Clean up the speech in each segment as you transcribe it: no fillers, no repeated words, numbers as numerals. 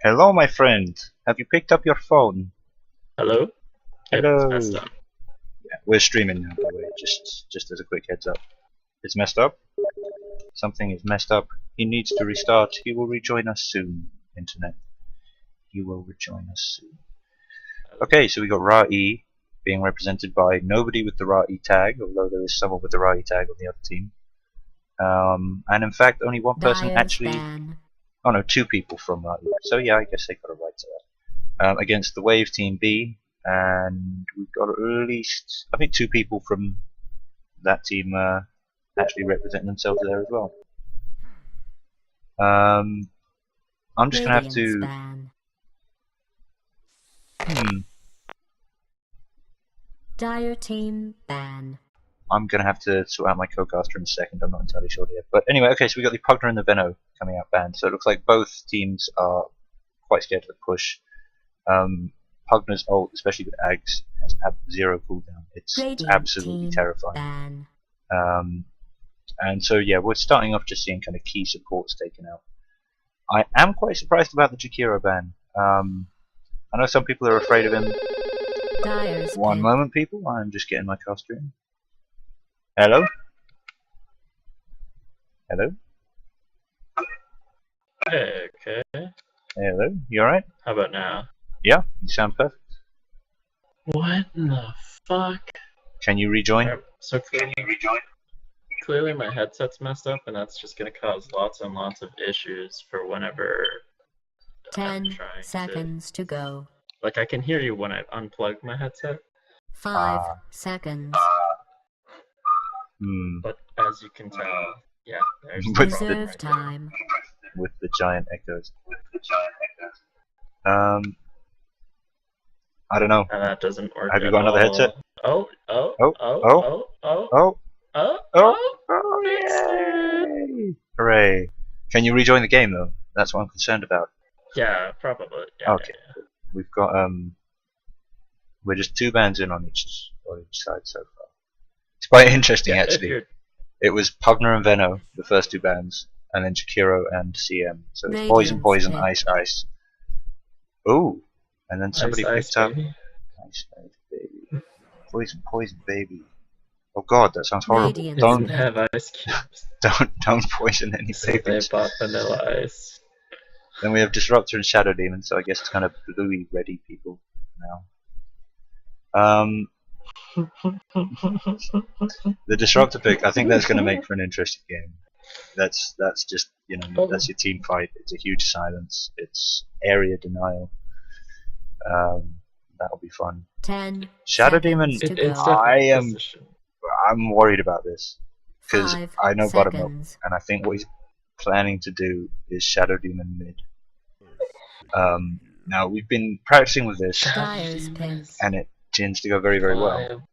Hello, my friend. Have you picked up your phone? Hello? Yep, it's Hello. messed up. Yeah, we're streaming now, by the way. Just as a quick heads up. It's messed up. Something is messed up. He needs to restart. He will rejoin us soon. Internet. He will rejoin us soon. Okay, so we got Ra-E being represented by nobody with the Ra-E tag, although there is someone with the Ra-E tag on the other team. And in fact, only one person actually. Oh no, two people from Ra-E. So yeah, I guess they got a right to that. Against the Wave Team B, and we've got at least, I think, two people from that team actually representing themselves there as well. I'm just gonna have to. Dire team ban. I'm gonna have to sort out my co-caster in a second. I'm not entirely sure yet. But anyway, okay. So we got the Pugner and the Veno coming out banned. So it looks like both teams are quite scared of the push. Pugner's ult, especially with Ags, has zero cooldown. It's absolutely terrifying. And so yeah, we're starting off just seeing kind of key supports taken out. I am quite surprised about the Jakiro ban. I know some people are afraid of him. One moment, people. I'm just getting my caster in. Hello? Hello? Okay. Hello? You alright? How about now? Yeah, you sound perfect. What in the fuck? Can you rejoin? So clearly my headset's messed up, and that's just gonna cause lots and lots of issues for whenever 10 seconds to go. Like, I can hear you when I unplug my headset. 5 seconds. But as you can tell, yeah, there's reserve time. With the giant echoes. I don't know. And that doesn't work. Have you got another headset? Oh, yay! Hooray! Can you rejoin the game though? That's what I'm concerned about. Yeah, probably. Yeah, okay. Yeah. We've got we're just two bands in on each side so far. It's quite interesting actually. It was Pugner and Veno, the first two bands, and then Jakiro and CM. So it's Poison, Poison, Ice, Ice. Ooh, and then somebody picked up Ice, Ice, Baby. Poison, Poison, Baby. Oh God, that sounds horrible. Don't have ice cubes. Don't poison any babies. They bought vanilla ice. Then we have Disruptor and Shadow Demon, so I guess it's kind of bluey ready people now. The Disruptor pick, I think that's going to make for an interesting game. That's just, you know, that's your team fight. It's a huge silence. It's area denial. That'll be fun. 10 Shadow Demon, I'm worried about this because I know Bottom Up, and I think what he's planning to do is Shadow Demon mid. Now we've been practicing with this, and it tends to go very, very well.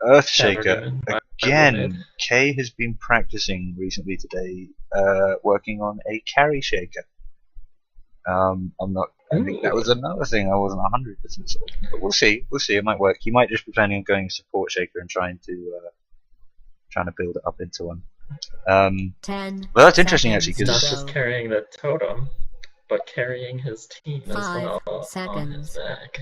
Earthshaker again. Kay has been practicing recently today, working on a carry shaker. I'm not. I think that was another thing I wasn't 100% sold on, but we'll see. We'll see. It might work. He might just be planning on going support shaker and trying to build it up into one. Well, that's interesting actually, because not just carrying the totem, but carrying his team as well on his back.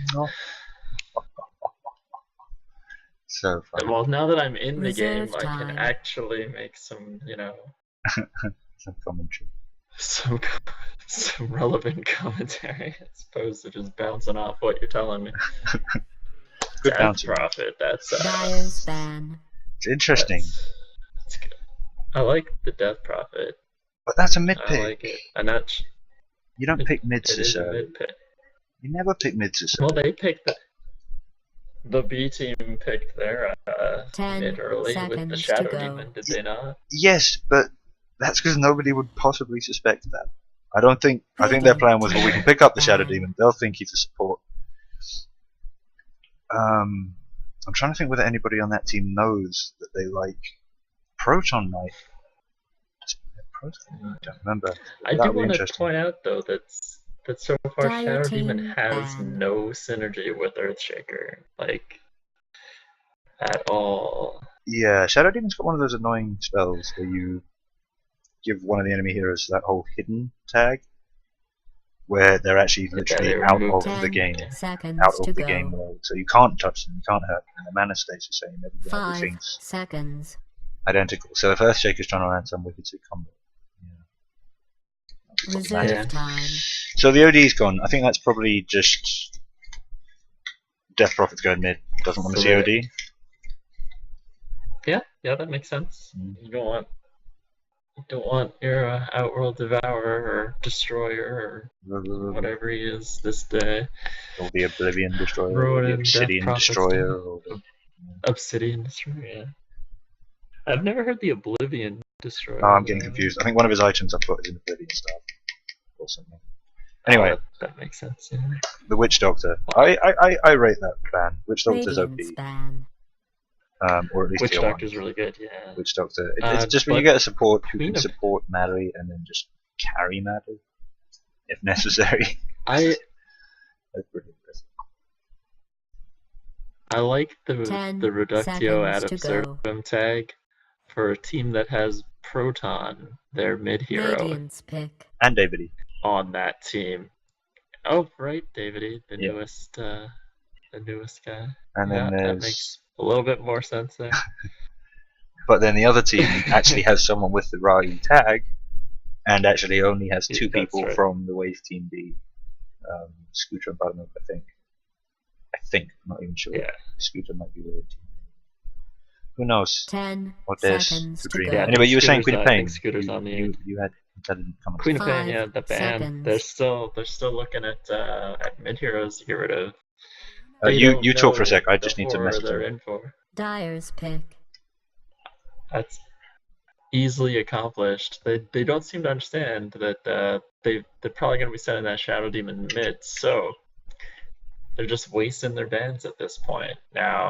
So funny. Well, now that I'm in the game, I can actually make some, you know, some commentary, some relevant commentary, as opposed to just bouncing off what you're telling me. Good Death Prophet. That's it's interesting. That's good. I like the Death Prophet. But that's a mid pick. I like it. And that's, you don't pick mids this early. Mid pick. You never pick mids this early. Well, they picked the B team picked their mid early with the Shadow Demon, did they not? Yes, but that's because nobody would possibly suspect that. I don't think. I think their plan was, well, we can pick up the Shadow Demon. They'll think he's a support. I'm trying to think whether anybody on that team knows that they like Proton Knight. I don't remember. I do want to point out though that so far Shadow Demon has no synergy with Earthshaker, like, at all. Yeah, Shadow Demon's got one of those annoying spells where you give one of the enemy heroes that whole hidden tag, where they're actually literally they out removed of the game, seconds out to of the go. game mode. So you can't touch them, you can't hurt them. The mana stays the same. 5 Everything's seconds. identical. So if Earthshaker's trying to land some wicked sick combo. Yeah. Reserve Yeah. time. So the OD's gone. I think that's probably just Death Prophet's going mid. Doesn't want to So see that- OD. Yeah, that makes sense. Mm. You don't want your Outworld Devourer or Destroyer or whatever he is this day. Or the Oblivion Destroyer, or Ruin the and Death Obsidian Prophet's Destroyer, done. or the... Obsidian Destroyer, yeah. I've never heard the Oblivion Destroyer. Oh, I'm getting though. confused. I think one of his items I've got is an Oblivion Staff. Or something. Anyway, Oh, that makes sense, yeah. the Witch Doctor. I rate that ban. Witch Doctor's OP. Radiance ban. Or at least Witch tier 1. Doctor's really good, yeah. Witch Doctor. It's just when but you get a support who Queen can of- support Mallory and then just carry Mallory if necessary. I That's pretty impressive. like the 10 Reductio ad seconds to go. absurdum tag for a team that has Proton, their mid hero, Radiance pick. And Davidy. on that team. Oh, right, Davidy, the Yeah. newest guy. And Yeah, then that there's... makes a little bit more sense there. But then the other team actually has someone with the Ryu tag, and actually only has Yeah, two that's people right. from the Wave Team B. Scooter and Buttermilk, I think. I'm not even sure. Yeah. Scooter might be Wave Team. Who knows? 10 What there's seconds to to dream. go. Yeah, Anyway, you were saying Scooter's Queen of I think Pain. Scooter's on the You had intelligent comments. Queen of Pain, 5 yeah, the band. seconds. They're still looking at mid heroes to get rid of. You They don't talk for a know sec. I the just need to horror message they're them. in for. Dyer's pick. That's easily accomplished. They don't seem to understand that they're probably going to be sending that Shadow Demon mid, so they're just wasting their bands at this point. Now,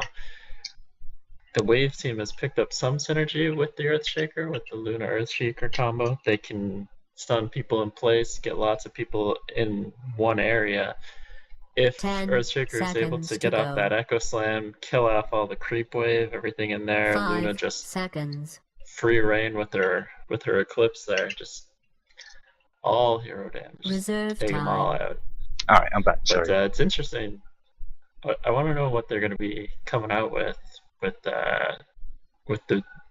the Wave team has picked up some synergy with the Earthshaker, with the Luna Earthshaker combo. They can stun people in place, get lots of people in one area. If 10 Earthshaker is able seconds to to get off go. that Echo Slam, kill off all the creep wave, everything in there, 5 Luna just seconds. free reign with her Eclipse there, just all hero damage. Reserve Take them all time. out. Alright, I'm back. But Sorry. it's interesting. I want to know what they're going to be coming out with the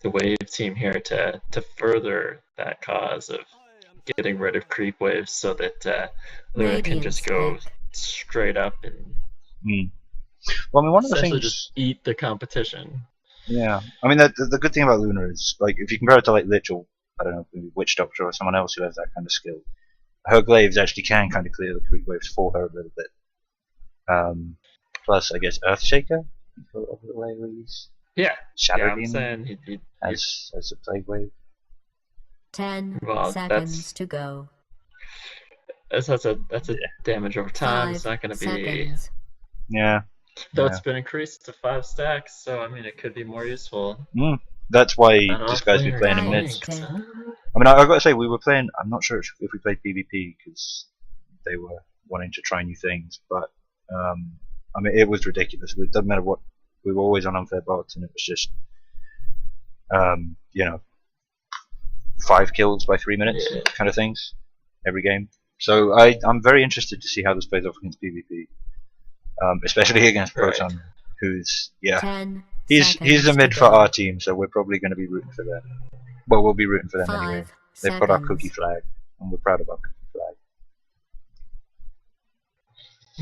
Wave team here to further that cause of getting rid of creep waves, so that Luna can just go Radiance pick. straight up and Well, I mean, one of the essentially things... just eat the competition. Yeah, I mean, the good thing about Luna is, like, if you compare it to, like, Lich or, I don't know, maybe Witch Doctor or someone else who has that kind of skill, her glaives actually can kind of clear the creep waves for her a little bit. Plus, I guess, Earthshaker, over the way we use Yeah, Shadow I'm Demon saying as a plague wave. 10 Well, seconds to go. that's a damage over time. 5 It's not going to be, seconds. Yeah, though yeah. it's been increased to 5 stacks, so I mean it could be more useful. That's why Not this guy's off been playing in laner. mid. Nice. I mean, I've got to say, we were playing. I'm not sure if we played PvP because they were wanting to try new things, but I mean, it was ridiculous. It doesn't matter what. We were always on unfair bots, and it was just, 5 kills by 3 minutes Yeah. kind of things every game. So I'm very interested to see how this plays off against PvP, especially against Right. Proton, who's 10 he's seconds a mid to for go. our team, so we're probably going to be rooting for them. Well, we'll be rooting for them 5 anyway. They've got our seconds. cookie flag, and we're proud of our cookie flag.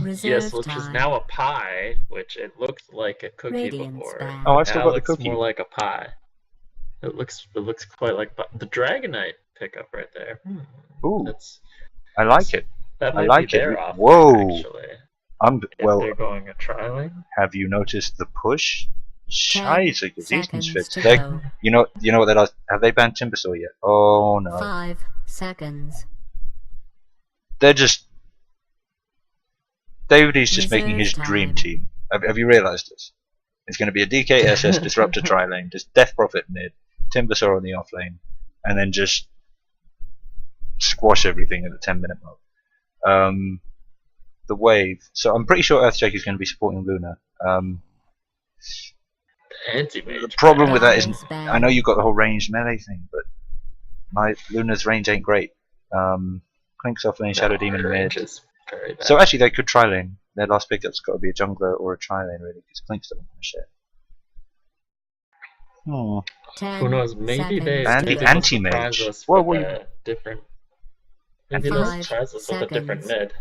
Reserve Yes, which is time. now a pie, which it looked like a cookie Radiance before. ban. Oh, I've still Now got it the looks cookie. more like a pie. It looks quite like the Dragonite pickup right there. Ooh, That's I like it. that I might like be it. their offering, Whoa. actually. If Well, they're going a trialing. have you noticed the push? 10 Scheiße, these things seconds fit. to They, go. you know what they does? Have they banned Timbersaw yet? Oh no, 5 seconds. they're just. Davidy's just making his Reserve dream time. team. Have you realised this? It's going to be a DKSS Disruptor tri lane, just Death Prophet mid, Timbersaw on the off lane, and then just squash everything at the 10-minute mark. The wave. So I'm pretty sure Earthshake is going to be supporting Luna. Anti-mage. The problem with that is, Balance ban. I know you've got the whole ranged melee thing, but My Luna's range ain't great. Clink's off lane, Shadow Demon range mid. is very bad. So actually they could tri-lane. Their last pickup's got to be a jungler or a tri-lane really, because Clink's doesn't want to share. Hmm. 10 Who knows? Maybe they seconds And to they'll go. surprise anti-mage. us Well, with we- a different. Maybe Anti-mage. they'll 5 surprise us with a different seconds. mid.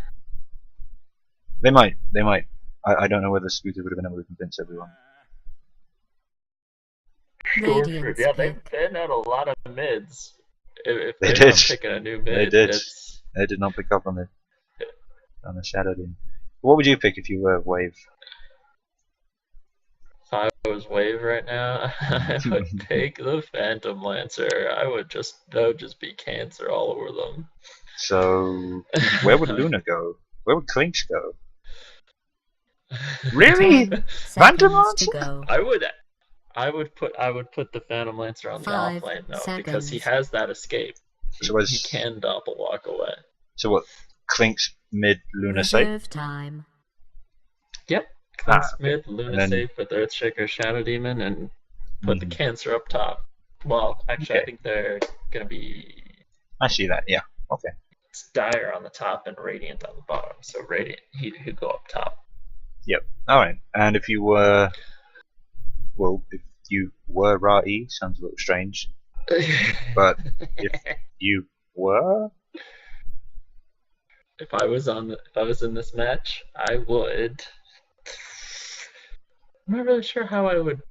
They might. I don't know whether Scooter would have been able to convince everyone. Storeford. Radiant's Yeah, they pick. had a lot of mids. If They they're not did. picking a new They mid, did. it's They did not pick up on the Shadow Demon. What would you pick if you were Wave? if I was wave right now, I would take the Phantom Lancer. That would just be cancer all over them. So where would Luna go? Where would Clinks go? Really? 10 Phantom seconds to Lancer? go. I would put the Phantom Lancer on the 5 offlane though, because he seconds. has that escape. So He can doppel walk away. So what? Clinks mid, Luna safe? Reserve time. Yep. Clink's okay. mid, Luna And then- safe with Earthshaker, Shadow Demon, and put the Mhm. cancer up top. Well, actually, Okay. I think they're gonna be I see that. Yeah. Okay. it's Dire on the top and Radiant on the bottom. So Radiant, he'd go up top. Yep. All right. And if you were, well, if you were Ra-E, sounds a little strange. But if you were, if I was in this match, I would. I'm not really sure how I would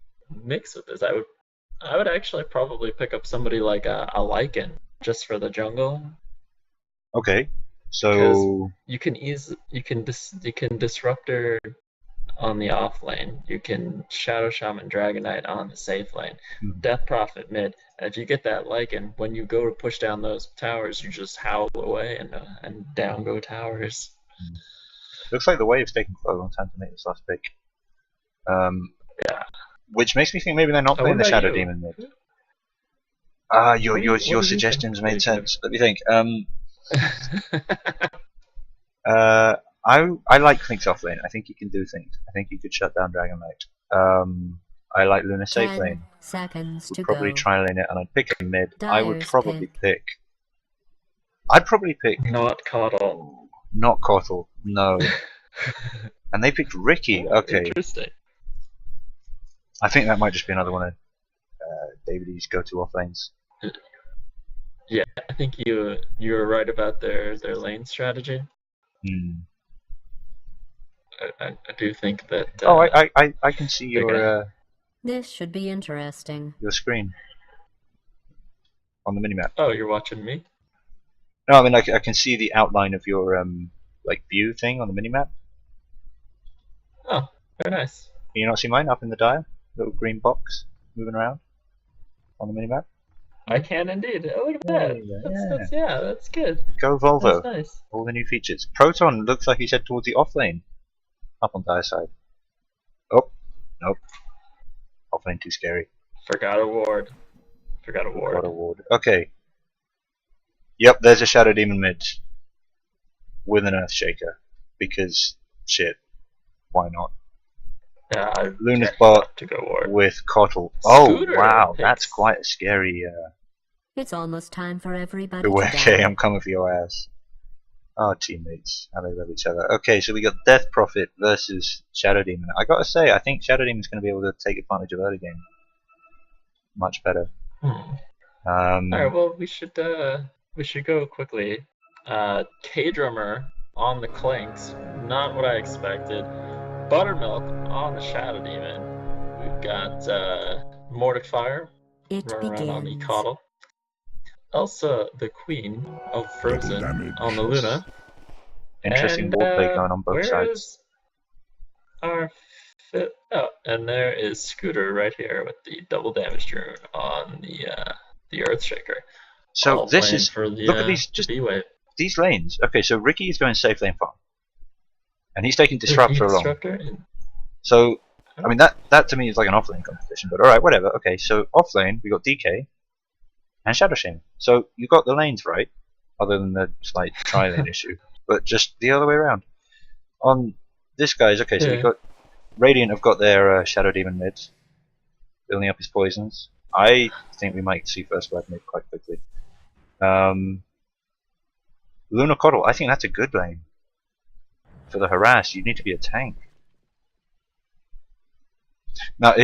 mix with this. I would actually probably pick up somebody like a Lycan just for the jungle. okay. So You can disruptor on the off lane. You can Shadow Shaman Dragonite on the safe lane. Mhm. Death Prophet mid. And if you get that Lycan, when you go to push down those towers, you just howl away and down go towers. looks like the Wave's taking quite a long time to make this last pick. Yeah. Which makes me think maybe they're not Oh, playing the what about Shadow you? Demon mid. What Your do you think suggestions made they sense. Let me think. I like Clink's off lane. I think he can do things. I think he could shut down Dragonite. I like Luna safe 10 lane. seconds to Would probably go. try lane it, and I'd pick a mid. I would Dyer's probably pick. pick. I'd probably pick Not Coddle. not Kotl. No. And they picked Ricky. Okay. Interesting. I think that might just be another one of Davidy's go-to off lanes. Yeah, I think you were right about their lane strategy. Hmm. I do think that. I can see they're your This should be interesting. screen on the minimap. Oh, you're watching me? No, I mean I can see the outline of your like view thing on the minimap. Oh, very nice. Can you not see mine up in the dial? Little green box moving around on the minimap. I can indeed. Oh, look at that. That's good. Go Volvo. That's nice. All the new features. Proton looks like he's head towards the off lane. Up on Dire side. Oh, nope. Off lane too scary. Forgot a ward. Got a ward. Okay. Yep, there's a Shadow Demon mid with an Earthshaker. Because shit. Why not? Yeah, I Luna's can't bot to go ward. with Kotl. Oh Scooter wow, picks- that's quite a scary It's almost time for everybody to okay, die. I'm coming for your ass. Oh, teammates, how they love each other. Okay, so we got Death Prophet versus Shadow Demon. I gotta say, I think Shadow Demon's going to be able to take advantage of early game much better. Alright, well, we should go quickly. K-Drummer on the Clinks, not what I expected. Buttermilk on the Shadow Demon. We've got Mortifier It running around on the begins. Coddle. Elsa, the Queen of Frozen, damage. on the Luna. Interesting And, wordplay going on both where sides. is our fifth? Oh, and there is Scooter right here with the double damage rune on the Earthshaker. So All this playing is for the, look at these the B-Wave. these lanes. Okay, so Ricky is going safe lane farm, and he's taking Disruptor along. Disruptor and- So I mean that to me is like an off lane competition. But all right, whatever. Okay, so off lane we got DK and Shadow Shaman. So you got the lanes right, other than the slight tri-lane issue, but just the other way around. On this guy's okay, so we Yeah. got Radiant have got their Shadow Demon mids, building up his poisons. I think we might see first blood mid quite quickly. Luna Coddle, I think that's a good lane. For the harass, you need to be a tank. Now,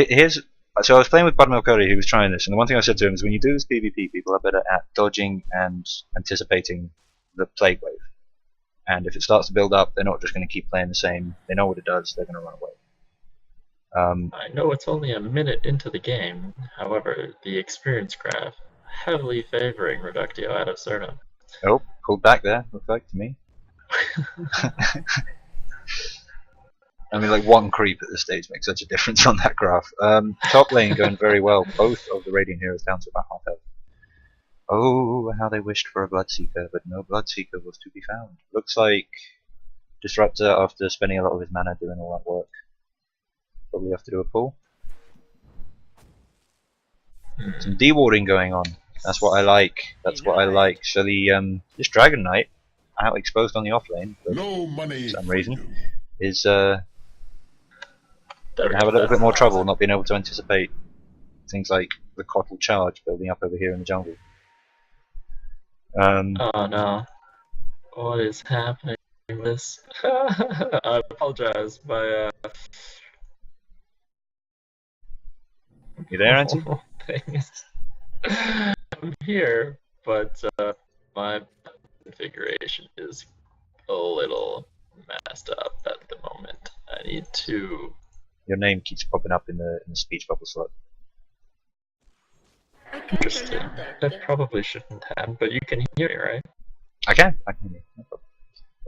so I was playing with Buttermilk Cody, who was trying this, and the one thing I said to him is when you do this PvP, people are better at dodging and anticipating the Plague Wave. And if it starts to build up, they're not just going to keep playing the same. They know what it does, they're going to run away. I know it's only a minute into the game, however, the experience graph heavily favoring Reductio ad absurdum. Oh, pulled back there, looks like to me. I mean, like one creep at this stage makes such a difference on that graph. Top lane going very well. Both of the Radiant heroes down to about half health. Oh, how they wished for a Bloodseeker, but no Bloodseeker was to be found. Looks like Disruptor, after spending a lot of his mana doing all that work, probably have to do a pull. Some dewarding going on. That's what I like. That's what I like. So the this Dragon Knight, out exposed on the off lane, but for some reason, is gonna have a little bit more trouble not being able to anticipate things like the Coddle charge building up over here in the jungle. Oh no. What is happening with this? I apologize. My You there, Auntie? I'm here, but my configuration is a little messed up at the moment. I need to. Your name keeps popping up in the speech bubble slot. Interesting. That probably shouldn't happen, but you can hear me, right? I can hear you. No problem.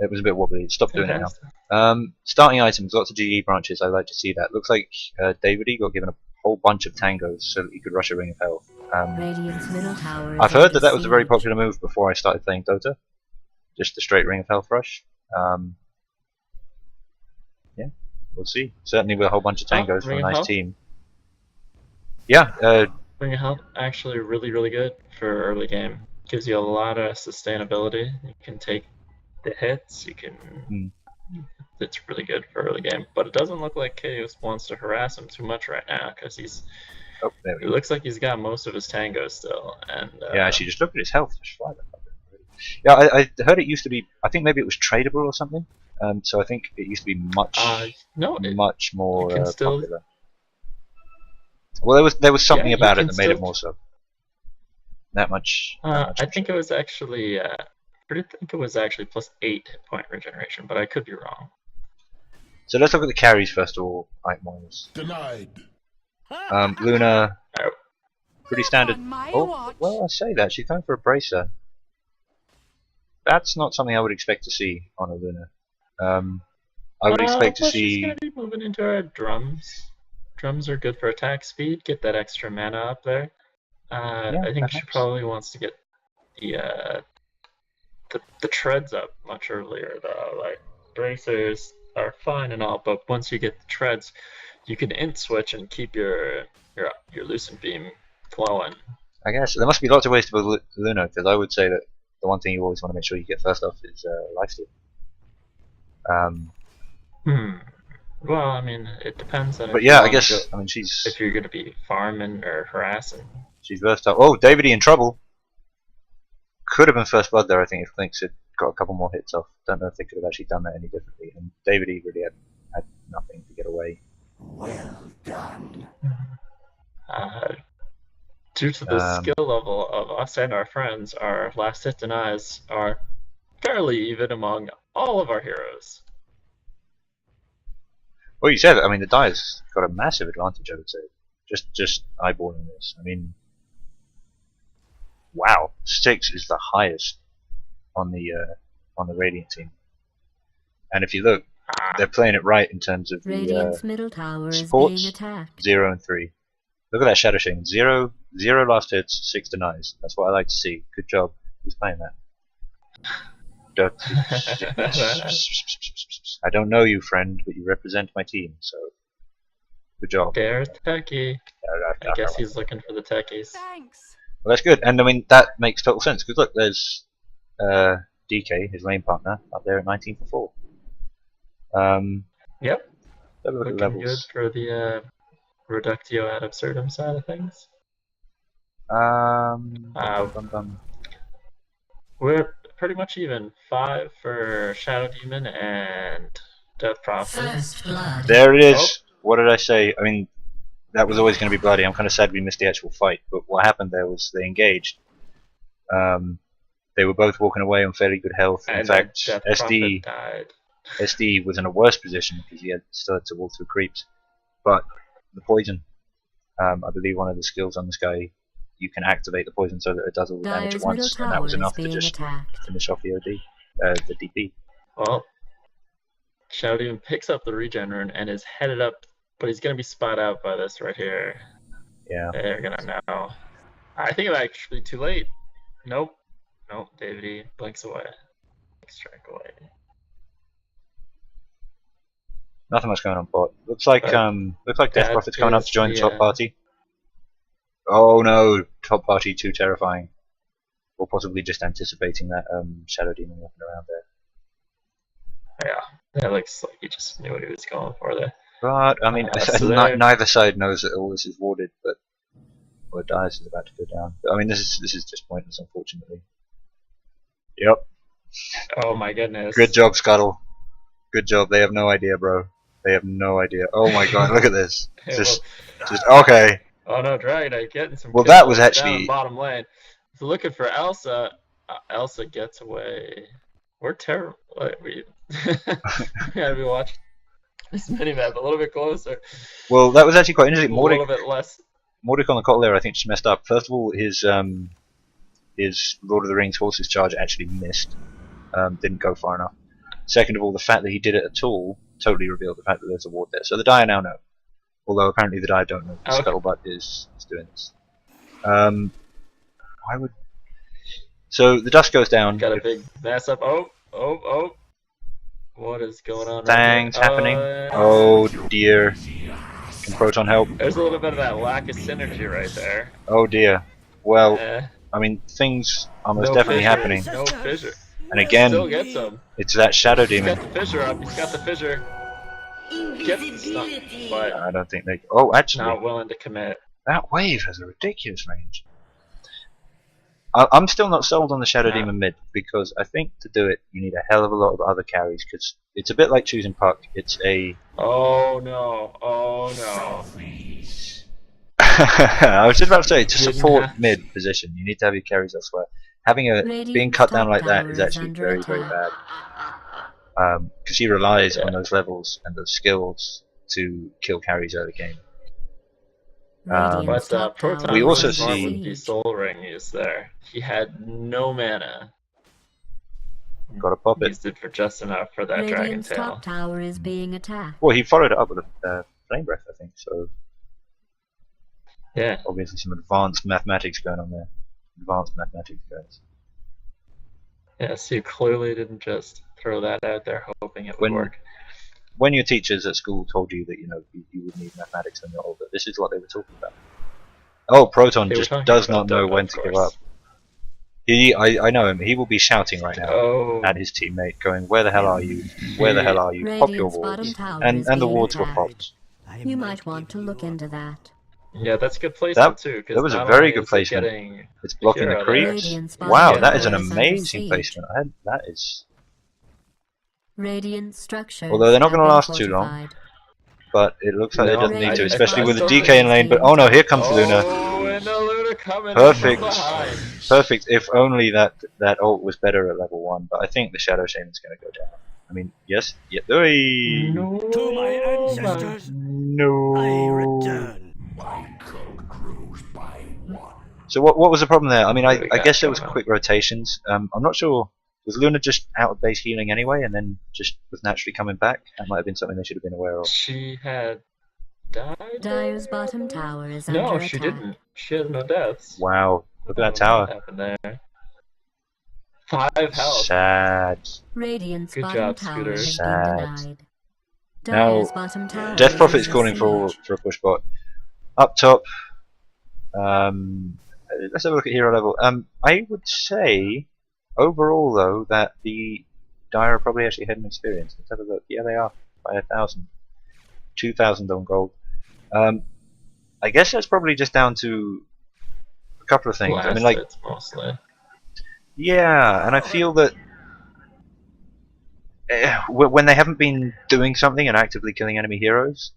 It was a bit wobbly. Stop doing it now. Starting items, lots of GE branches. I like to see that. Looks like Davidy got given a whole bunch of tangos so that he could rush a Ring of Hell. Radiant's middle tower is I've heard under that was a very siege. popular move before I started playing Dota. Just the straight Ring of Health rush. Yeah, we'll see. Certainly with a whole bunch of tangos for Ring a of nice Health? team. Yeah, Ring of Health actually really good for early game. Gives you a lot of sustainability. You can take the hits. You can. It's really good for early game, but it doesn't look like Chaos wants to harass him too much right now because he's. oh, there we It go. looks like he's got most of his tangos still, and Yeah, actually, just look at his health. Just fly that up. Yeah, I heard it used to be. I think maybe it was tradable or something. So I think it used to be much much more it can still- popular. Well, there was something Yeah, you about it can that made it still- more so. That much. I think it was actually. I think it was actually plus 8 hit point regeneration, but I could be wrong. So let's look at the carries first of all. Item-wise. Denied. Luna, Oh. pretty standard. on my Oh, watch. well, I say that she's going for a bracer. That's not something I would expect to see on a Luna. I would expect to Plus see. she's gonna be moving into her drums. Drums are good for attack speed. Get that extra mana up there. I think she perhaps. probably wants to get the treads up much earlier though. Like bracers are fine and all, but once you get the treads, you can int switch and keep your lucent beam flowing. I guess there must be lots of ways to build Luna, because I would say that the one thing you always want to make sure you get first off is lifesteal. Well, I mean, it depends on. But yeah, I guess I mean if you're gonna be farming or harassing. she's versatile. Oh, Davidy in trouble. Could have been first blood there. I think if Lynx had got a couple more hits off. Don't know if they could have actually done that any differently. And Davidy really had nothing to get away. Well done. Due to the skill level of us and our friends, our last hit denies are fairly even among all of our heroes. Well, you said it. I mean, the Dive's got a massive advantage, I would say. Just eyeballing this. I mean, wow, 6 is the highest on the Radiant team. And if you look, they're playing it right in terms of Radiant's the middle tower is supports. being attacked. 0 and 3. Look at that Shadow Shane. 0 last hits, 6 denies. That's what I like to see. Good job. Who's playing that? I don't know you, friend, but you represent my team, so good job. There's Techie. I guess he's looking for the techies. Thanks. Well, that's good, and I mean that makes total sense. Because look, there's DK, his lane partner, up there at 19 for 4. Yep. Have a look at Looking good levels. for the Reductio ad absurdum side of things. We're pretty much even. 5 for Shadow Demon and Death Prophet. First blood. There it is. Oh. What did I say? I mean, that was always going to be bloody. I'm kind of sad we missed the actual fight, but what happened there was they engaged. They were both walking away on fairly good health. In And fact, Death SD Prophet died. SD was in a worse position because he still had to walk through creeps. But the poison, I believe one of the skills on this guy, you can activate the poison so that it does all the damage at Dyer's middle once, and that was tower is enough to being just attacked. finish off the OD, the DP. Well, Shadow Demon picks up the regen rune and is headed up, but he's gonna be spot out by this right here. Yeah. They're gonna know. I think it might actually be too late. Nope. Nope. Davidy blinks away. Strike away. Nothing much going on bot. Looks like Death that Prophet's coming up is to join the the, top party. Oh no, top party too terrifying. Or possibly just anticipating that Shadow Demon walking around there. Yeah, that looks like he just knew what he was going for there. But I mean, So there- neither side knows that all this is warded, but well, Dice is about to go down. But, I mean, this is just pointless, unfortunately. Yep. Oh my goodness. Good job, Scuttle. Good job. They have no idea, bro. They have no idea. Oh my god, look at this. Hey, Just okay. Oh no, Dragonite getting some Well, kills that was down actually- bottom lane. So looking for Elsa. Elsa gets away. We're terrible. We gotta be watching this minimap a little bit closer. Well, that was actually quite interesting. A little bit less. Mordic on the call there, I think, just messed up. First of all, his Lord of the Rings horse's charge actually missed. Didn't go far enough. Second of all, the fact that he did it at all totally revealed the fact that there's a ward there. So the Dire now know. Although apparently the Dire don't know that Okay. Scuttlebutt is doing this. Why would... So the dust goes down. Got a big mess up. Oh. What is going on? Things right happening. there? Oh dear. Can Proton help? There's a little bit of that lack of synergy right there. Oh dear. Well, Eh, I mean, things are most no definitely fissure, happening. No fissure. And again, Still gets him. it's that Shadow He's Demon. got the fissure up. He's got the fissure. Gets the stun, but I don't think they... Oh, actually, not willing to commit. that wave has a ridiculous range. I'm still not sold on the Shadow Nah. Demon mid, because I think to do it, you need a hell of a lot of other carries, because it's a bit like choosing Puck. It's a... Oh no. Oh no. I was just about to say, to Didn't support have- mid position, you need to have your carries elsewhere. Having a... Radiant's being cut down top like that tower is is actually under very, very attack. bad. Because he relies on Yeah. those levels and those skills to kill carries early game. Radiant's But top Proton tower We is also was under smart see- with the siege. Soul Ring used there. He had no mana. Gotta pop it. Used it for just enough for that Dragon Radiant's Tail. top tower is being attacked. Well, he followed it up with a Flame Breath, I think, so Yeah. obviously some advanced mathematics going on there. Advanced mathematics, guys. Yeah, so you clearly didn't just throw that out there hoping it would When- work. When your teachers at school told you that, you know, you would need mathematics when you're older, this is what they were talking about. Oh, Proton They were just talking does about not know Dota, when of to give course. up. I know him. He will be shouting right now Oh, at his teammate, going, "Where the hell are you? Where the hell are you? Pop your Radiant's bottom wards." tower And is the being wards were attacked. popped. You might want to look into that. yeah, that's good placement too. 'Cause that was a not very only good is it placement. Getting, It's blocking the hero there. creeps. Radiant's bottom Wow, tower that is an is under amazing siege. placement. That is... Radiant structures. Although they're not have gonna been last too long. fortified. But it looks like No, they doesn't need to, I- especially I with the still DK in lane. But oh no, here comes Luna. Oh, and the Luna coming Perfect. from behind. Perfect. If only that ult was better at level 1. But I think the Shadow Shaman's going to go down. I mean, yes. Yeah. Oi! No, To my ancestors, I No. return. My code grows by one. So what was the problem there? I mean, What do we I got guess there was going on? quick rotations. I'm not sure. Was Luna just out of base healing anyway, and then just was naturally coming back? That might have been something they should have been aware of. She had died. Dyer's bottom tower is No, under she attack. didn't. She had no deaths. Wow. Look at that What tower. happened there? 5 health. Sad. Radiant's Good bottom job, tower Scooter. has Sad. been denied. Now, Dyer's bottom tower Death is Prophet's under calling for siege. a push bot. Up top, let's have a look at hero level. I would say, overall though, that the Dire are probably actually ahead in experience. Let's have a look. Yeah, they are. By 1,000. 2,000 on gold. I guess that's probably just down to a couple of things. I mean, like, Blast hits mostly. Yeah, and I feel that when they haven't been doing something and actively killing enemy heroes,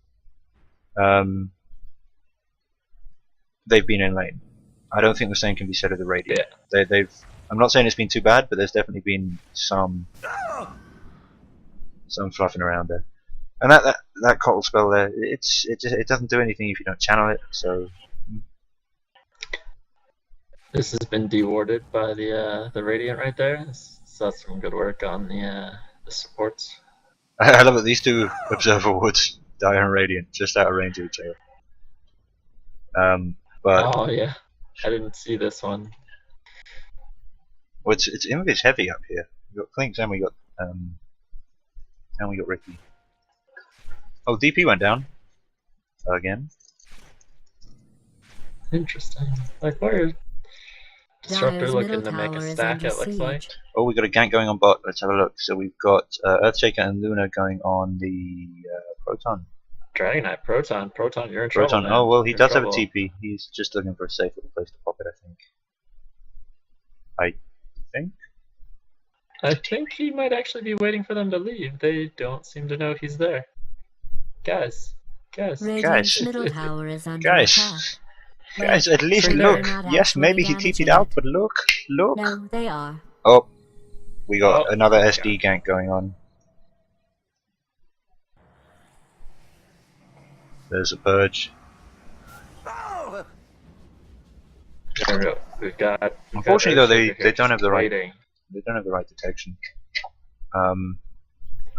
they've been in lane. I don't think the same can be said of the Radiant. They've. I'm not saying it's been too bad, but there's definitely been some fluffing around there. And that Coddle spell there, it doesn't do anything if you don't channel it. So This has been dewarded by the Radiant right there. So that's some good work on the supports. I love that these two Observer Wards, Dire and Radiant, just out of range of each other. But Oh yeah, I didn't see this one. well, it's Invis heavy up here. We got Clinks and we got Ricky. Oh, DP went down again. Interesting. Like where? Disruptor Dire's looking middle to make a tower is stack, under it looks like. siege. Oh, we got a gank going on bot. Let's have a look. So we've got Earthshaker and Luna going on the Proton. Dragon Knight, Proton, you're in trouble. Proton. Man. Oh well, he You're in does have a trouble. TP. He's just looking for a safe little place to pop it. I think. I think he might actually be waiting for them to leave. They don't seem to know he's there. Guys. Radiant's Guys. middle tower is under attack. Guys, at least They're look. not Yes, actually maybe he damaging TP'd out, it. but look. No, they are. Oh, we got Oh, another SD gank going on. There's a purge. There we go. We've got Unfortunately, though, they Earthshaker here don't have the just right. waiting. They don't have the right detection.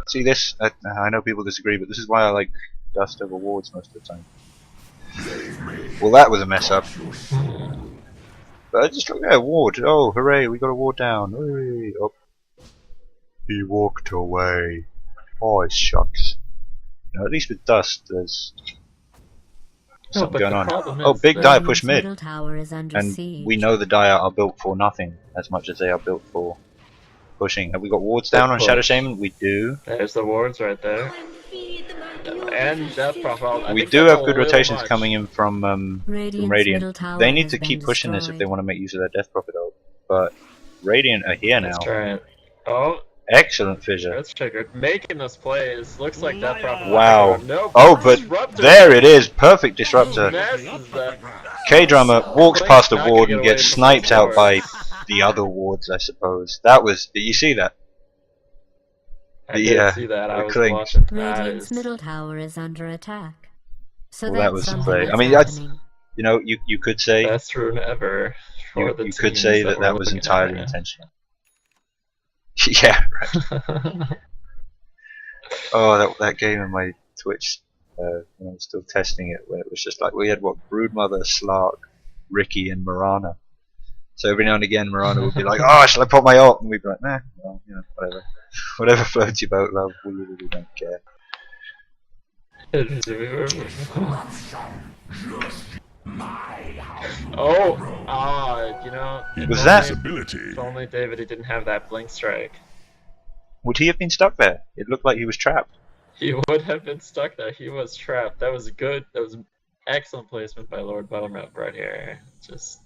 See this? I know people disagree, but this is why I like Dust over wards most of the time. Well, that was a mess up. But I just look at a ward. Oh, hooray! We got a ward down. Hooray! Oh, he walked away. Oh, shucks. No, at least with Dust, there's something going on. Oh, big Dire Radiant's push mid, middle tower is under and siege. we know the Dire are built for nothing as much as they are built for pushing. Have we got wards down on Shadow Shaman? We do. There's the wards right there. And Death Profile. I We think do that's have a good little rotations much. coming in from Radiant's Radiant. middle tower They need has to been keep pushing this if they destroyed. want to make use of their Death Prophet ult. But Radiant are here now. That's right. Oh, Excellent fissure. Earthshaker making those plays. Looks like Death Profile. Wow. No, Oh, but Disruptor there it is. Perfect disruptor. messes that. K-Drummer walks Blink past a not ward gonna and get gets away from sniped those out by wards. the other wards, I suppose. That was. Did you see that? I Yeah, did see that. I the was clink. watching. That Radiant's is. middle tower is under attack. So Well, that's that was something play. I that's mean, that's- happening. You know, you could say Best rune ever for the you could teams say that we're was looking at entirely right intentional. Yeah. Right. now. Oh, that game in my Twitch when I was still testing it, where it was just like we had Broodmother, Slark, Ricky, and Marana. So every now and again, Marana would be like, "Oh, shall I pop my ult?" And we'd be like, "Nah, well, you know, whatever, whatever floats your boat, love. We really don't care." You know, Was that- if only Davidy didn't have that blink strike. Would he have been stuck there? It looked like he was trapped. He would have been stuck there. He was trapped. That was good. That was excellent placement by Lord Buttermilk right here. Just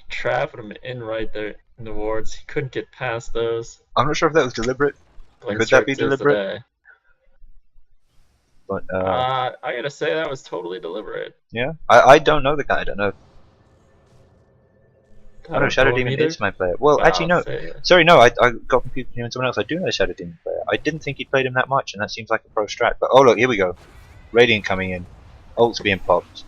trapped him in right there in the wards. He couldn't get past those. I'm not sure if that was deliberate, Blink Could that be strike saves the deliberate? day. but I gotta say that was totally deliberate. yeah, I don't know the guy. I don't know. I know Shadow know him Demon either. is my player. Well, But actually, I'll no. say, Sorry, no, I got confused with him and someone else. I do know the Shadow Demon player. I didn't think he played him that much, and that seems like a pro strat. But oh look, here we go. Radiant coming in. Ult's being popped.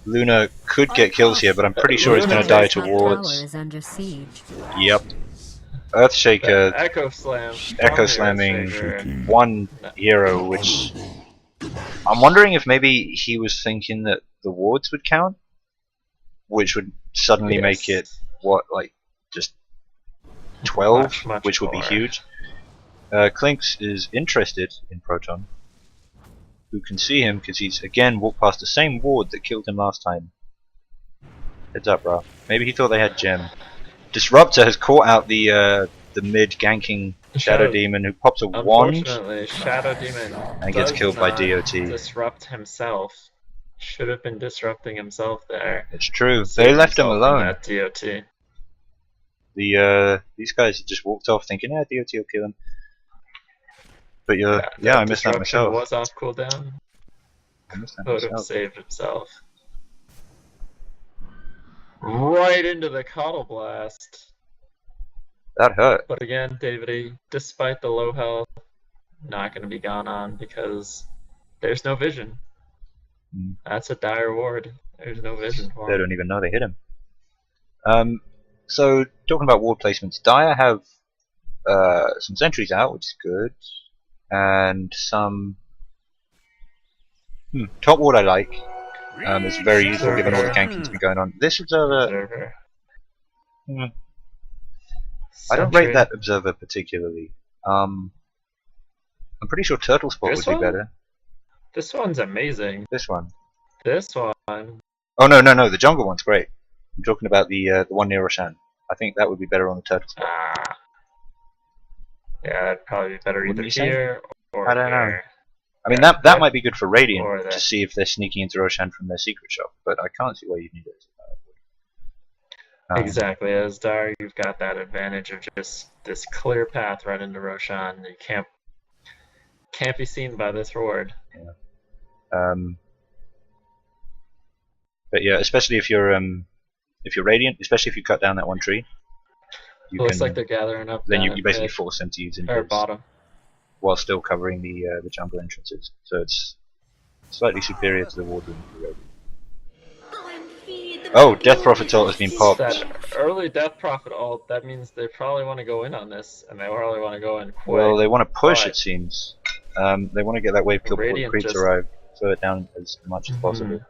Luna could get kills here, but I'm pretty sure it's going to die Radiant's top towards. tower is under siege. Yep. Earthshaker, Echo Slam. from Echo the slamming Earthshaker. one hero, which I'm wondering if maybe he was thinking that the wards would count, which would suddenly make it Yes. what, like just 12, Much, much which would be more. huge. Clinks is interested in Proton, who can see him because he's again walked past the same ward that killed him last time. Heads up, bro. Maybe he thought they had gem. Disruptor has caught out the mid ganking Shadow Demon, who pops a wand Unfortunately, Shadow Demon and gets does killed by not DOT. Disrupt himself. Should have been disrupting himself there. It's true. They Saved left him himself from alone. That DOT. These guys just walked off thinking, yeah, DOT will kill him. But yeah, I missed that Disruption myself. was off cooldown. I missed that Would have myself. saved himself. Right into the Coddle Blast. That hurt. But again, Davidy, despite the low health, not going to be gone on because there's no vision. Mm. That's a dire ward. There's no vision for They him. don't even know they hit him. So talking about ward placements, Dire have some sentries out, which is good, and some top ward I like. It's very useful given all the ganking's been going on. This observer, Observer. I don't rate Sentry. that observer particularly. I'm pretty sure turtle spot This would be one? better. This one's amazing. This one. This one. Oh no, the jungle one's great. I'm talking about the one near Roshan. I think that would be better on the turtle spot. Ah. Yeah, that'd probably be better Wouldn't either you say? here or I don't know. here. I mean, Yeah, that might be good for Radiant or to that. see if they're sneaking into Roshan from their secret shop, but I can't see why you'd need it. Exactly, as Dar, you've got that advantage of just this clear path right into Roshan. You can't be seen by this ward. But yeah, especially if you're Radiant, especially if you cut down that one tree, you Looks can, like they're gathering up. then down you at basically mid force them to use or invis bottom. while still covering the jungle entrances. So it's slightly superior to the ward room for Radiant. Oh, Death Prophet's ult has been popped. That early Death Prophet ult, that means they probably want to go in on this, and they probably want to go in quick. Well, they want to push, but- it seems. They want to get that wave kill before the Radiant creeps just- arrive, slow it down as much as Mhm. possible.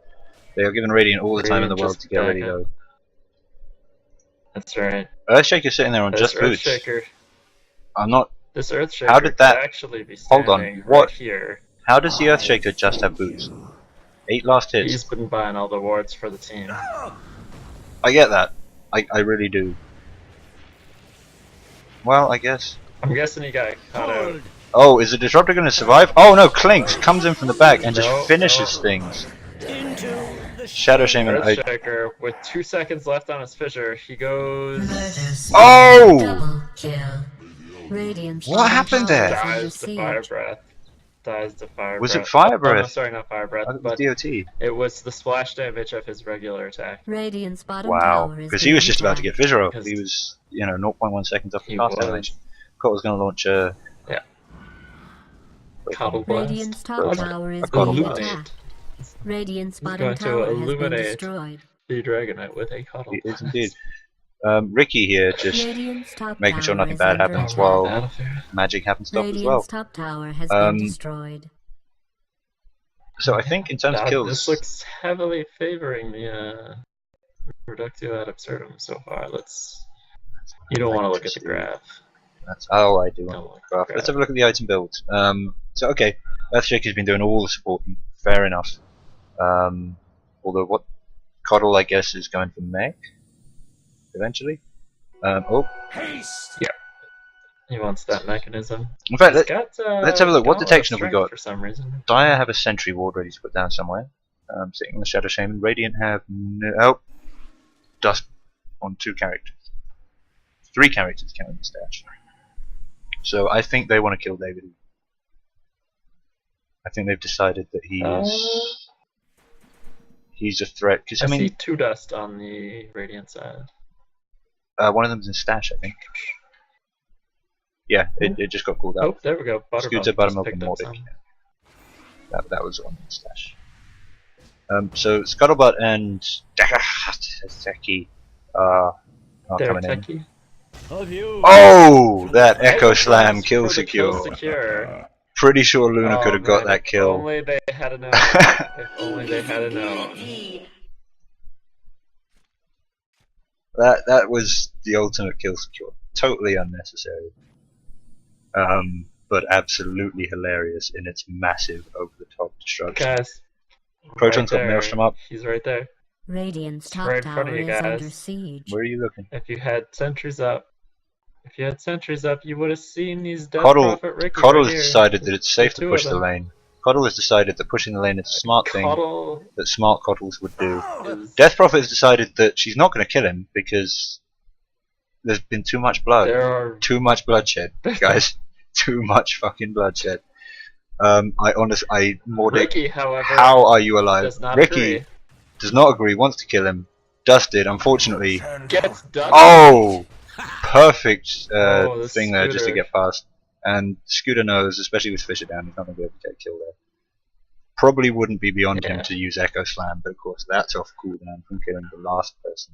They are giving Radiant all the time in the Radiant world just to get ready back though. That's right. Earthshaker's sitting there on This just boots. Earthshaker, I'm not. this Earthshaker How did that- could actually be Hold on, standing what? right here. How does the Earthshaker just have boots? 8 last hits. He's been buying all the wards for the team. I get that. I really do. Well, I guess. I'm guessing he got caught out. Oh, is the Disruptor going to survive? Oh no, Clinks comes in from the back and just No, finishes no. things. Shadow Shaman. Earthshaker, with 2 seconds left on his fissure, he goes... Oh! Double kill. Radiant's What happened there? tower is under Dies to Fire siege. Breath. Dies to Fire Was Breath. it Fire Oh, no, Breath? sorry, not Fire Breath, I thought it was but DOT. it was the splash damage of his regular attack. Radiant's bottom Wow, tower is because he was being just about to attacked. get fissure off. Because- He was, 0.1 seconds off the He cast was. animation. Caught was going to launch a. Yeah. Coddle Blast. Radiant's top Let's- tower is a Coddle being Blast. attacked. Radiant's He's bottom going to tower has been illuminate. destroyed. The Dragonite with a Coddle He is Blast. indeed. Ricky here just Radiant's top making sure tower nothing is bad under happens attack. while Battlefield. magic happens to stop as well. Radiant's top tower has Um, been destroyed. So I think in terms of This kills, looks heavily favoring the Reductio ad absurdum so far. You don't want to look at the graph. that's oh I do. Don't want look at to the graph. graph. Let's have a look at the item builds. So okay, Earthshaker's been doing all the supporting. Fair enough. Although what Coddle I guess is going for mech eventually. Oh, Haste! He wants that mechanism. in fact, He's got, let's have a look. What got lot of detection have we strength got? For some reason. Dire have a sentry ward ready to put down somewhere. Sitting on the Shadow Shaman. Radiant have no dust on 2 characters. 3 characters counting the stash. So I think they want to kill Davidy. I think they've decided that he's a threat. Because I I mean, see 2 dust on the Radiant side. one of them's in stash, I think. Yeah, it just got called out. Oh, there we go. Scooter, Buttermilk Buttermilk, just and picked up Mordic. some. Yeah. That was on the stash. So Scuttlebutt and Seki are There, coming in. Techie. Oh, that Echo Slam kill For the kill secure. secure. Pretty sure Luna Oh, could have got man, that kill. If only they had known. If only they had known. That was the ultimate kill secure. Totally unnecessary. But absolutely hilarious in its massive over-the-top destruction. Guys. Proton's got there. Maelstrom up. He's right there. Radiant's top right in front tower of you is under guys. siege. Where are you looking? If you had sentries up, you would have seen these Death Coddle, Prophet Ricky Coddle right has here. decided that it's safe The to two push of the them. lane. Coddle has decided that pushing the lane is a smart thing Coddle that smart Coddles would do. is... Death Prophet has decided that she's not going to kill him because There's been too much blood. There are Too much bloodshed, guys. Too much fucking bloodshed. Ricky, however, how are you alive? does not Ricky agree. does not agree, wants to kill him. Dusted, unfortunately. Gets done. Oh! Perfect Oh, the thing there just to Scooter. get past. And Scooter knows, especially with Fisher down, he's not going to be able to get killed there. Probably wouldn't be beyond him Yeah. to use Echo Slam, but of course that's off cooldown from killing the last person.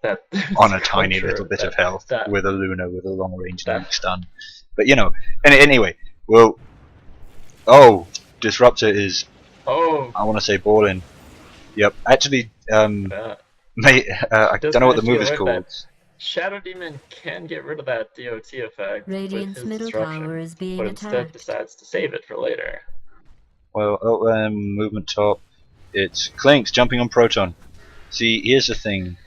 That On a that's tiny true. little bit of That- health that- with a Luna with a long range that- nuke stun. But you know, anyway, well, oh, Disruptor is, Oh, I want to say balling. Yep, actually, uh, mate, I Does don't know what the manage to move is get away with called. Shadow Demon can get rid of that DOT effect Radiant's with his middle disruption, tower is being but instead attacked. decides to save it for later. Well, movement top. It's Clinks jumping on Proton. See, here's the thing.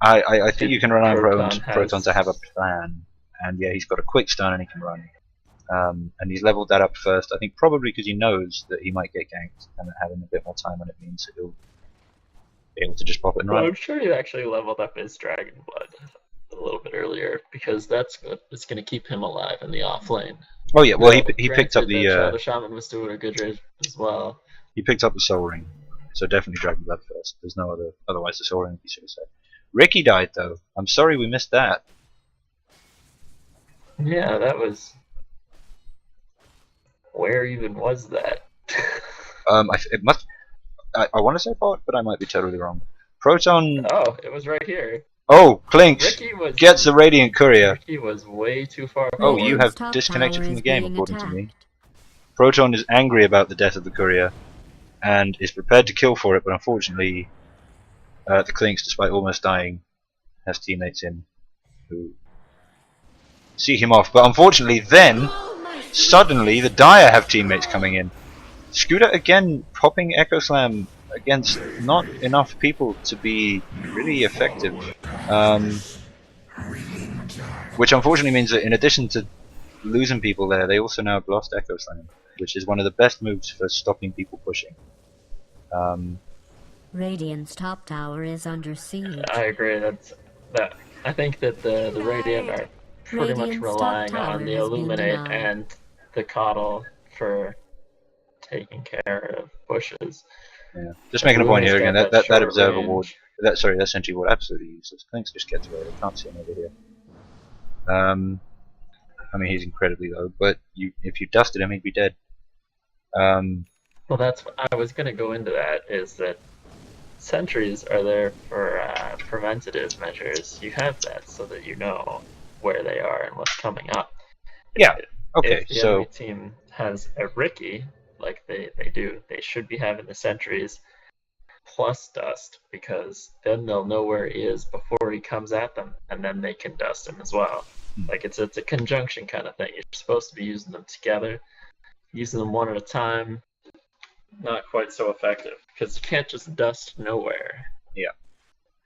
I think you can rely on Proton to have a plan. And yeah, he's got a quick stun and he can run. And he's leveled that up first. I think probably because he knows that he might get ganked, and that having a bit more time on it means that he'll be able to just pop it and Well, run. I'm sure he actually leveled up his Dragon Blood a little bit earlier because that's going to keep him alive in the off lane. Oh yeah, well he Though, picked up granted that the Shadow Shaman was doing a good rate as well. he picked up the Soul Ring, so definitely Dragon Blood first. There's no other, otherwise the Soul Ring he should have said. Ricky died though. I'm sorry we missed that. Yeah, that was. Where even was that? It must. I want to say bot, but I might be totally wrong. Proton. Oh, it was right here. Oh, Clinks Ricky was gets the Radiant Courier. Ricky was way too far Oh, forward. you Radiant's have top disconnected tower from is the game, being according to me. attacked. Proton is angry about the death of the Courier, and is prepared to kill for it, but unfortunately, the Clinks, despite almost dying, has teammates in who see him off. But unfortunately, then suddenly the Dire have teammates coming in. Scooter again popping Echo Slam against not enough people to be really effective. Which unfortunately means that in addition to losing people there, they also now have lost Echo Slam, which is one of the best moves for stopping people pushing. Radiant's top tower is under siege. I agree. That. I think that the Radiant are pretty much Radiant's top relying tower on the has been Illuminate denied. and the Coddle for taking care of bushes. Yeah. Just making a point here again. Illuminate's That got Observer short ward. range. That Sentry ward absolutely useless. Clinks just gets away. I can't see him over here. I mean he's incredibly low, but if you dusted him, he'd be dead. Well, that's what I was going to go into. That is that sentries are there for preventative measures. You have that so that you know where they are and what's coming up. Yeah. Okay. If the So enemy team has a Ricky, like they do, they should be having the sentries plus dust, because then they'll know where he is before he comes at them, and then they can dust him as well. Like it's a conjunction kind of thing. You're supposed to be using them together. Using them one at a time, not quite so effective, because you can't just dust nowhere. Yeah.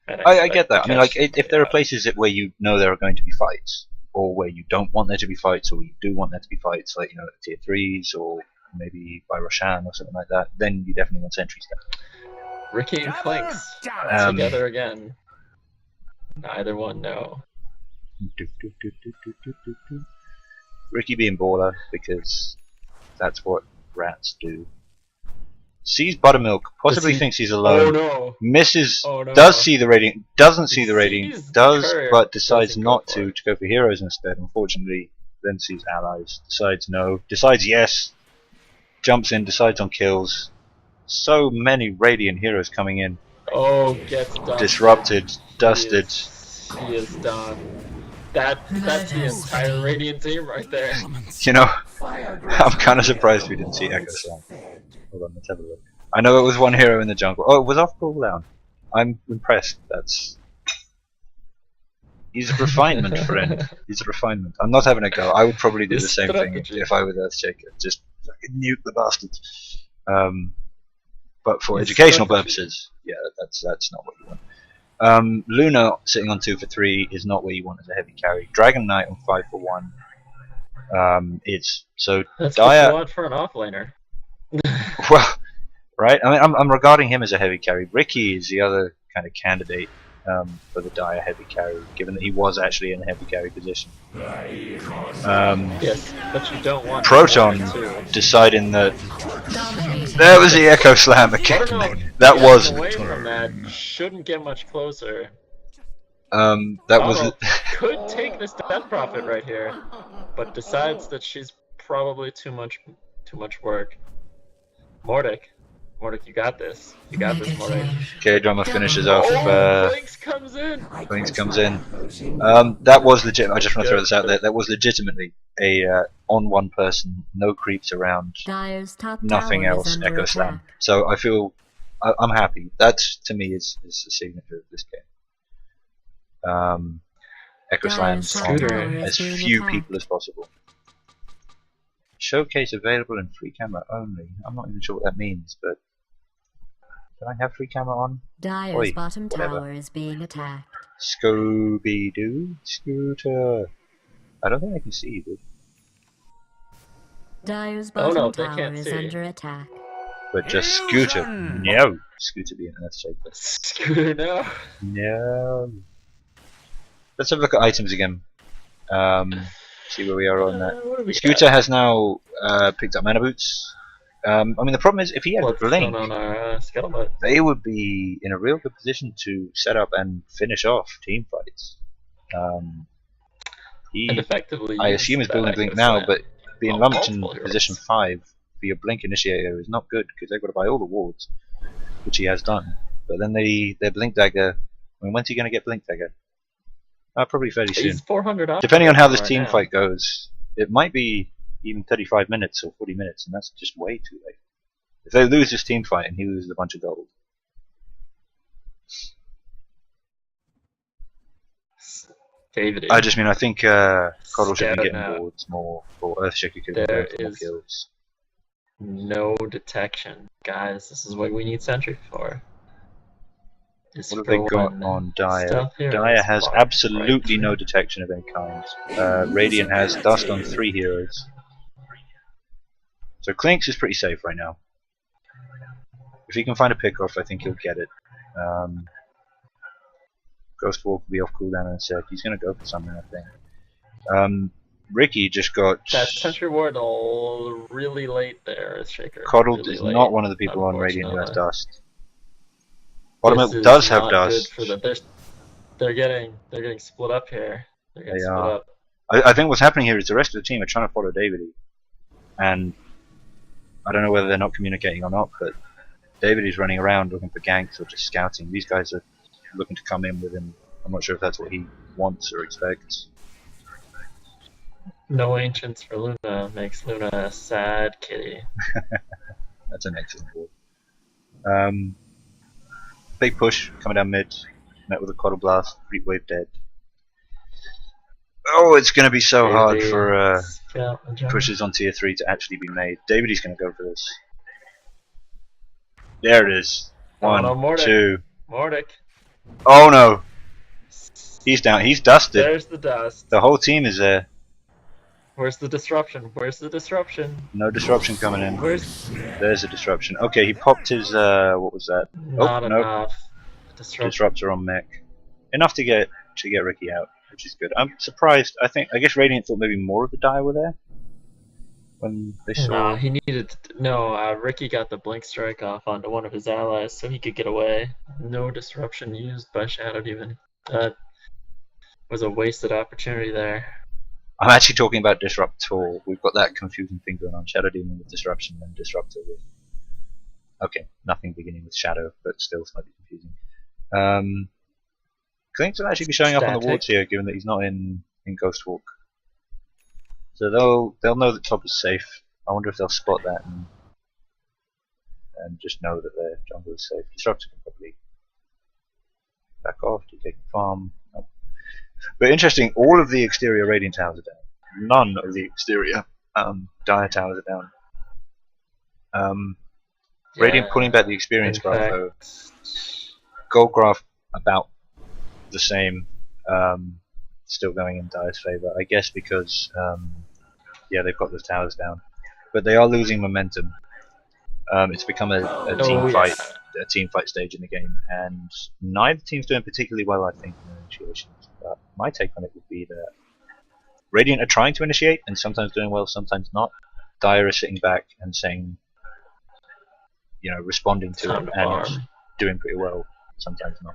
And I get that. I mean, like catch if there are somebody places where you know there are going to be fights, or where you don't want there to be fights, or you do want there to be fights, like tier 3s or maybe by Roshan or something like that, then you definitely want sentries there. out. Ricky and Clinks together again. Neither one know. Ricky being baller because that's what rats do. Sees Buttermilk, possibly Does he- thinks he's alone. Oh no! Misses, Oh no! does see the rating, doesn't see the rating, Sees the does courier, but decides doesn't go not for to it. go for heroes instead. Unfortunately, then sees allies, decides no, decides yes, jumps in, decides on kills. So many Radiant heroes coming in, Oh, gets done. disrupted, dusted. He is done. That's the entire Radiant team right there. You know, I'm kind of surprised we didn't see Echo Slam. Hold on, let's have a look. I know it was one hero in the jungle. Oh, it was off cooldown. I'm impressed. He's a refinement, friend. He's a refinement. I'm not having a go. I would probably do the His same thing strategy. if I were Earthshaker. Just fucking nuke the bastards. But for His educational strategy. purposes, yeah, that's not what you want. Luna sitting on 2 for 3 is not what you want as a heavy carry. Dragon Knight on 5 for 1 is so That's dire. what you want for an offlaner. Well, right. I mean, I'm regarding him as a heavy carry. Ricky is the other kind of candidate for the Dire heavy carry, given that he was actually in a heavy carry position. Yes, but you don't want Proton Mortar too. deciding that Dominating. there was the Echo Slam again. That Getting was away from that shouldn't get much closer. that was Auto could take this Death Prophet right here, but decides that she's probably too much work. Mordic, you got this. You got this, Mordic. okay. Drummer finishes off. Blinks comes in. Blinks comes in. That was legit. I just want to throw this out there. That was legitimately a on one person, no creeps around, Dire's top nothing tower else. is under Echo attack. Slam. So I feel I'm happy. That to me is the signature of this game. Echo Slams Dire's on top tower as is being few attacked. people as possible. Showcase available in free camera only. I'm not even sure what that means, but can I have free camera on? Dire's Oi, bottom whatever. tower is being attacked. Scooby-Doo, Scooter. I don't think I can see you, dude. Dire's Oh, no, bottom they tower can't is see. under attack. But just Scooter. No. Scooter being an Earth shaper. Scooter now. No. Let's have a look at items again. See where we are on that. What do we Scooter has now picked up mana boots. I mean, the problem is if he had What's Blink, on our scuttlebutt? they would be in a real good position to set up and finish off team fights. And He, effectively, I use assume, is that building Blink Echo now, Slam. but being Well, lumped in multiple position heroes. 5 for your Blink Initiator is not good because they've got to buy all the wards, which he has done. But then their Blink Dagger. I mean, when's he going to get Blink Dagger? Probably fairly soon. He's 400 off. Depending on how this right team now. fight goes, it might be even 35 minutes or 40 minutes, and that's just way too late. If they lose this team fight and he loses a bunch of gold, Davidy. I just mean I think Coddle should be Scatter getting now. boards more, or Earthshaker could be There getting more is- kills. No detection. Guys, this is what we need Sentry for. Is What have for they got when on Dire? stuff here Dire is has blocked absolutely right no detection of any kind. Radiant has Dust on 3 heroes. So Clinks is pretty safe right now. If he can find a pick-off, I think he'll get it. Ghost Walk will be off cooldown in a sec. He's going to go for something, I think. Ricky just got... That Sentry Ward all really late there, Earthshaker. Coddled really is late, not one of the people on Radiant who has unfortunately. Dust. Bottom This does is have not Dust. Good for them. They're getting split up here. They're getting They split are. up. I think what's happening here is the rest of the team are trying to follow Davidy. And I don't know whether they're not communicating or not, but Davidy's running around looking for ganks or just scouting. These guys are looking to come in with him. I'm not sure if that's what he wants or expects. No Ancients for Luna makes Luna a sad kitty. That's an excellent board. Big push coming down mid. Met with a Coddle Blast. Fleet Wave dead. Oh, it's going to be so hard Davidy, for Scout and Jump. pushes on tier 3 to actually be made. Davidy's going to go for this. There it is. Oh, One, no, Mordic. 2. Mordic. Oh no! He's down. He's dusted. There's the dust. The whole team is there. Where's the disruption? Where's the disruption? No disruption coming in. Where's There's a disruption. Okay, he popped his what was that? not nope. enough disruption? Disruptor on mech. Enough to get Ricky out, which is good. I'm surprised. I guess Radiant thought maybe more of the die were there when they saw. No, he needed no. Ricky got the blink strike off onto one of his allies, so he could get away. No disruption used by Shadow Demon. That was a wasted opportunity there. I'm actually talking about Disruptor. We've got that confusing thing going on. Shadow Demon with Disruption and Disruptor with... Okay, nothing beginning with Shadow, but still slightly confusing. Clinks will actually be showing up on the wards here, given that he's not in Ghost Walk. So they'll know that top is safe. I wonder if they'll spot that and just know that their jungle is safe. Disruptor can probably back off, do take a farm. Nope. But interesting, all of the exterior Radiant towers are down. None of the exterior Dire towers are down. Radiant pulling back the experience In graph fact, though. Gold graph about the same, still going in Dire's favour. I guess because yeah, they've got the towers down, but they are losing momentum. It's become a Oh, yeah. team fight stage in the game, and neither team's doing particularly well, I think, in their initiations. But my take on it would be that Radiant are trying to initiate, and sometimes doing well, sometimes not. Dire is sitting back and saying, responding to Time it, to and farm. doing pretty well, sometimes not.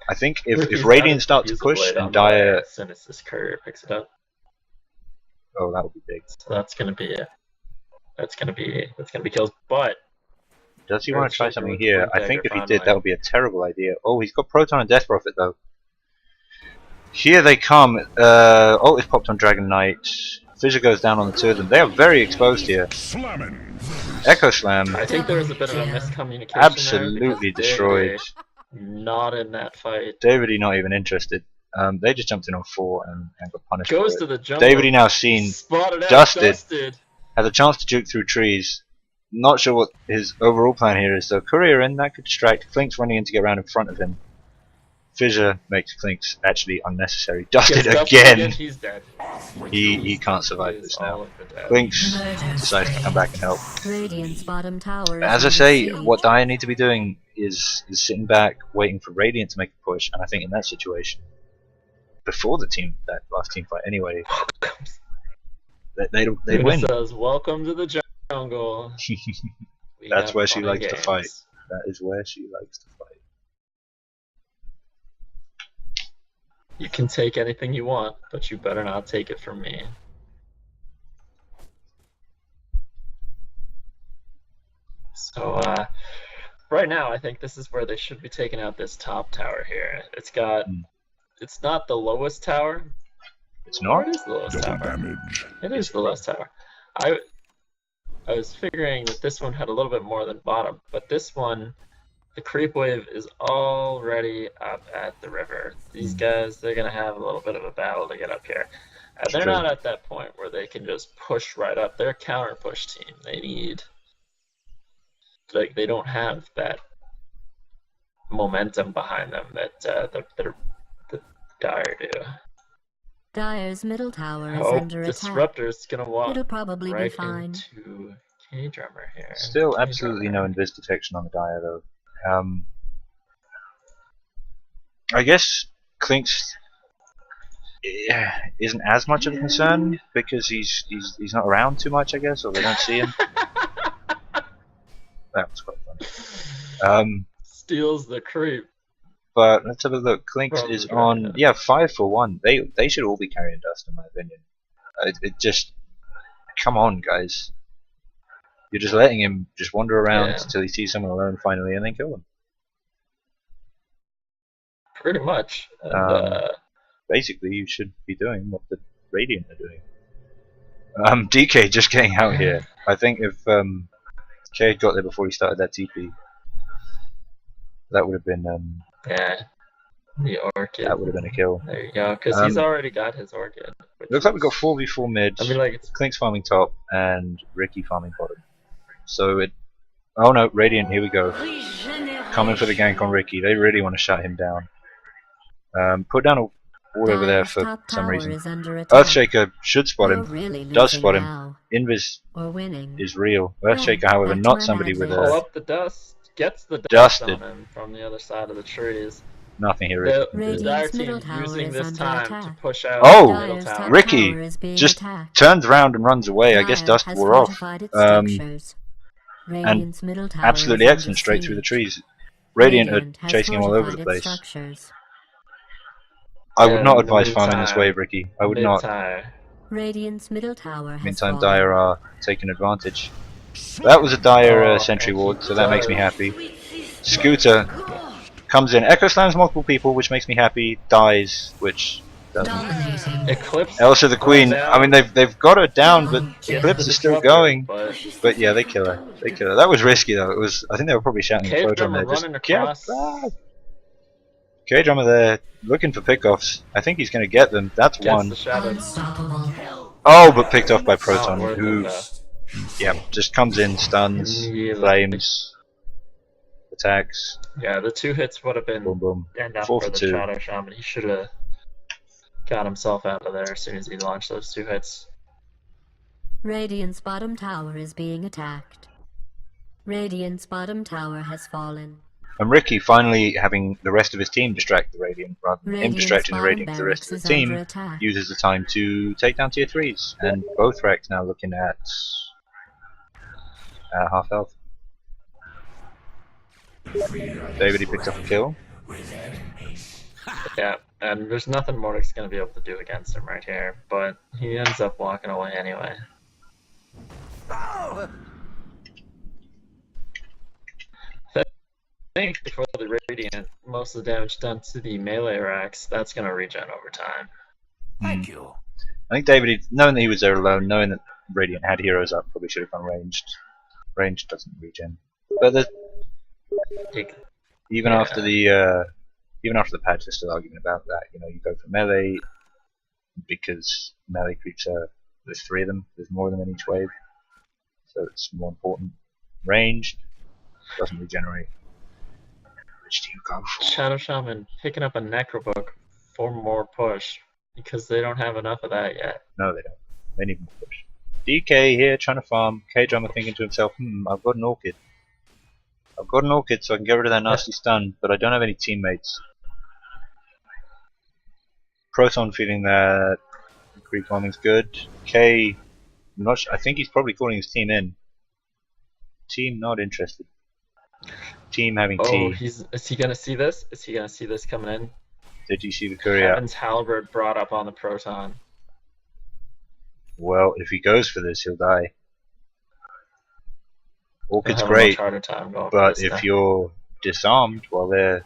I think if Ricky's Radiant gotta start to use the push blade and on the way Dire, as soon as this courier picks it up. oh, that would be big. So that's gonna be kills. But Does he want to try Earthshaker something with here? Blink I think Dagger if he did, finally. that would be a terrible idea. Oh, he's got Proton and Death Prophet though. Here they come. Ult is popped on Dragon Knight. Fissure goes down on the two of them. They are very exposed here. Slamming. Echo Slam, I think there was a bit of a miscommunication absolutely there destroyed. not in that fight. Davidy not even interested. They just jumped in on 4 and got punished. Goes for to it. the jungle. Davidy now seen, Spotted out. dusted. Has a chance to juke through trees. Not sure what his overall plan here is though. Courier in, that could distract. Clink's running in to get around in front of him. Fissure makes Clink's actually unnecessary. Dusted again. He's dead. He can't survive this now. All of the dead. Clink's decides to come back and help. Radiant's bottom tower. As I say, what Dire need to be doing is sitting back, waiting for Radiant to make a push, and I think in that situation, before that last team fight anyway, they Luna win. says, "Welcome to the jungle." We That's have where she fun likes to games. fight. That is where she likes to fight. You can take anything you want, but you better not take it from me. So, right now, I think this is where they should be taking out this top tower here. It's not the lowest tower. It's Or not? it is the lowest Double tower. damage. It is the lowest tower. I was figuring that this one had a little bit more than bottom, but this one, the creep wave is already up at the river. These guys, they're gonna have a little bit of a battle to get up here. They're true. not at that point where they can just push right up. They're a counter push team. They need, they don't have that momentum behind them that the Dire do. Dire's middle tower is Oh, under attack. Disruptor's gonna walk It'll probably right be fine. into K-Drummer here. Still absolutely no invis detection on the Dire though. I guess Clink's isn't as much of a concern because he's not around too much, I guess, or they don't see him. That was quite fun. Steals the creep. But let's have a look. Clinks Probably is right, on 5 for 1. They should all be carrying dust in my opinion. It just, come on guys. You're just letting him just wander around until he sees someone alone finally and then kill them. Pretty much. And, Basically, you should be doing what the Radiant are doing. DK just getting out here. I think if K had got there before he started that TP, that would have been yeah, the Orchid. that would have been a kill. There you go, because he's already got his Orchid. Looks like we've got 4v4 mid. I mean, like, it's Clink's farming top and Ricky farming bottom. So it. Oh no, Radiant, here we go. Coming for the gank on Ricky. They really want to shut him down. Put down a wall over there for some reason. Earthshaker should spot him. Really Does spot him. now. Invis Or winning. is real. Earthshaker, however, back to not my somebody with pull a up the dust. Gets the dust Dusted. on him from the other side of the trees. nothing here. The Radiant's Dire middle team tower using is this under time to attack. push out Oh! the middle Dire's tower. top Ricky tower is being just attacked. turns around and runs away. I guess Dire dust has wore off. fortified its structures. Radiant's middle tower Absolutely is under excellent, straight through the siege. trees. Radiant Radiant are has chasing him all over the fortified its place. structures. I would not And advise farming this mid-tire. wave, Ricky. I would not. Mid-tire. Radiant's middle tower has Meantime, fallen. Dire are taking advantage. That was a Dire Oh, sentry and ward, he so that makes me does. happy. Scooter comes in, echo slams multiple people, which makes me happy. Dies, which doesn't. Dominating. Eclipse. Elsa the Queen. down. I mean, they've got her down, but Gets Eclipse the is still disruptor, going. But But yeah, they kill her. They kill her. That was risky though. It was. I think they were probably shouting at Proton K-Drummer there. Just running get across. back. K-Drummer there, looking for pickoffs. I think he's going to get them. That's Gets one. the shadow. Unstoppable. Oh, but picked off by Not Proton, worth who, it, yeah, just comes in, stuns, Immediately. flames, attacks, Yeah, the 2 hits would have been boom, boom. enough 4 for for the 2. Shadow Shaman. He should have got himself out of there as soon as he launched those 2 hits. Radiant's bottom tower is being attacked. Radiant's bottom tower has fallen. And Ricky finally having the rest of his team distract the Radiant rather than him Radiant's distracting the bottom Radiant for the rest of barracks the is under team attack. uses the time to take down tier 3s. And both racks now looking at half health. Davidy picks up a kill. Yeah, and there's nothing Mordek's gonna be able to do against him right here, but he ends up walking away anyway. I think before the Radiant, most of the damage done to the melee racks, that's gonna regen over time. Thank you. I think Davidy, knowing that he was there alone, knowing that Radiant had heroes up, probably should have gone ranged. Ranged doesn't regen. But the, even after the patch, there's still argument about that. You know, you go for melee because melee creeps are, there's 3 of them. There's more of them in each wave, so it's more important. Ranged doesn't regenerate. Which do you go for? Shadow Shaman picking up a Necrobook for more push because they don't have enough of that yet. No, they don't. They need more push. DK here trying to farm. K-Drummer thinking to himself, I've got an Orchid. I've got an Orchid so I can get rid of that nasty stun, but I don't have any teammates. Proton feeling that creep farming's good. K, I'm not sure, I think he's probably calling his team in. Team not interested. Team having Oh, tea. is he gonna see this? Is he gonna see this coming in? Did you see the courier? Heaven's Halberd brought up on the Proton. Well, if he goes for this, he'll die. Orchid's He'll have a great, much harder time going for but this if now. you're disarmed while they're